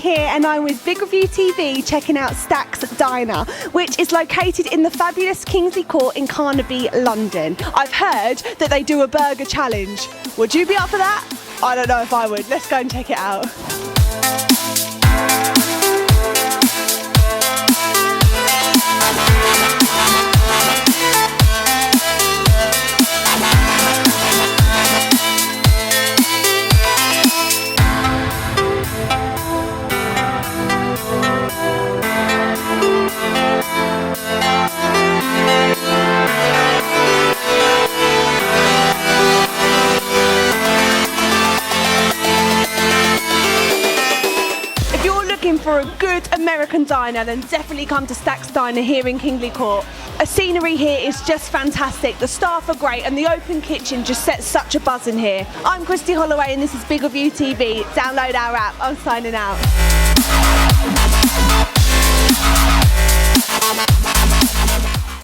here and I'm with Big Review TV checking out Stax Diner, which is located in the fabulous Kingsley Court in Carnaby, London. I've heard that they do a burger challenge. Would you be up for that? I don't know if I would. Let's go and check it out. For a good American diner, then definitely come to Stax Diner here in Kingsley Court. The scenery here is just fantastic, the staff are great and the open kitchen just sets such a buzz in here. I'm Christy Holloway and this is Big Review TV. Download our app. I'm signing out.